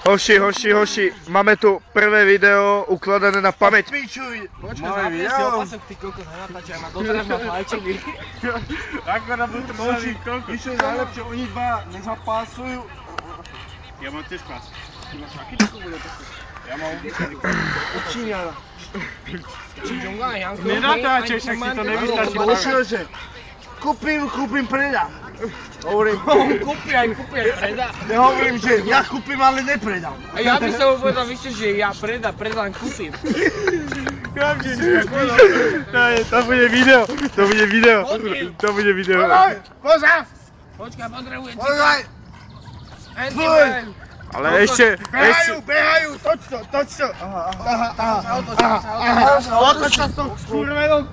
Hoši, máme tu prvé video ukladané na pamäť. Počkaj, Máme si opasok, ty kokos, nenatáčaj ma, doteraz ma fajčili. Ako nám budú mali kokos. Víš, čo je najlepšie, oni dva nezapásujú. Ja mám tiež pás. Ty máš aký takú bude to? Ja mám ubyčený. Od Číňana. Číňonga, Janko. Nenatáčaj, však ti to nevystačí. Počuže, kúpim, predám. Hovorím, Kúpi aj predá. nehovorím, že ja kúpim, ale nepredám. A ja by som povedal, víš čo, že ja predám, kúpim. To bude video. To bude video. Pozor! Počkaj, potrebujem ti. Pozor! Fuj! Ale ešte... Behajú, toč to. Aha. Otoč sa s tou skurvenou.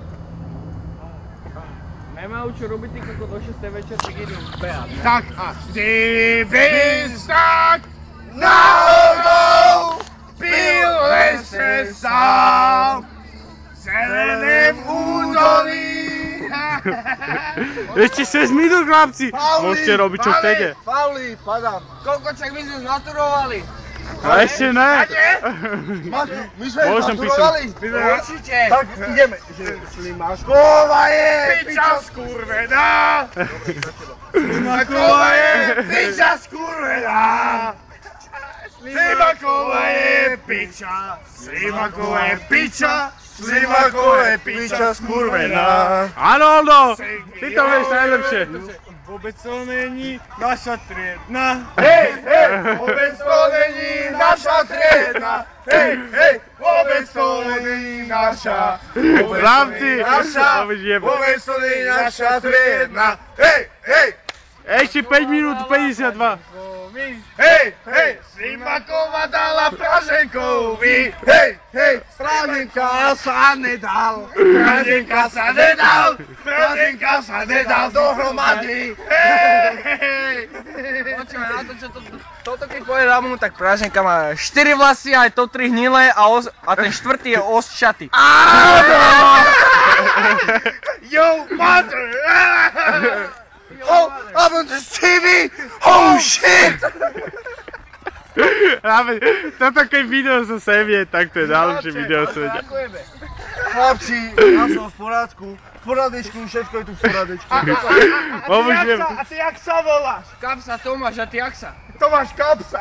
Nemajú čo robiť, ty kokos do 6. večer, tak idú behať. Tak a si vystak náhodou pil lese sám v zeleném údolí. Ešte 6 minút, chlapci. Môžete robiť čo chcete. Pauli, padám. Koľko čak my sme zmaturovali? A ešte ne. My sme Môžem maturovali. Určite. Tak ideme. Slimášková je piča skurvená. Slimáková je piča skurvená. Slimáková je piča. Slimáková je piča. Slimáková je piča skurvená. Áno, Oldo. Ty to vieš najlepšie. Vôbec to není naša triedna. Hej, vôbec to není naša triedna. Hej, vôbec to není naša. Chlapci. Vôbec to není naša triedna. Hej. Ešte 5 minút 52. Hej, Slimáková dala Praženkovi. Hej, Praženka sa nedal. Praženka sa nedal dohromady. Hej. Počúvaj, na to, čo toto keď povedal mu, tak Praženka má 4 vlasy, aj to 3 hnilé a ten štvrtý je osčatý. Yo, mother! Oh, I'm on the TV! Oh, shit! Toto keď video zo Sevie, tak to je najlepšie video svete. Chlapci, ja som v porádku. V porádečku, všetko je tu v porádečku. A ty jak sa voláš? Kapsa Tomáš, a ty jak sa? Tomáš Kapsa.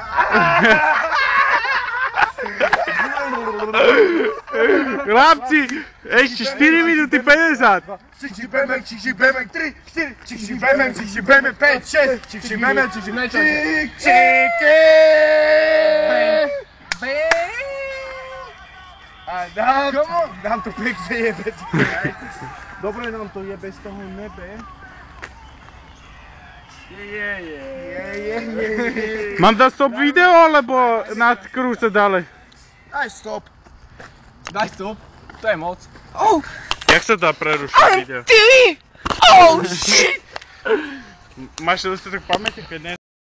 Chlapci, ešte 4 minúty 50. Čiksi bemek, 3, 4, čiksi bemek, 5, 6, čiksi bemek, čiki. A nám to pekne jebe. Dobre nám to jebe z toho nebe. Mám dať stop video, alebo na krúce ďalej? Daj stop. Daj stop, to je moc. Jak sa dá prerušiť video? TV! Oh shit! Máš dostatok pamäti, keď ne?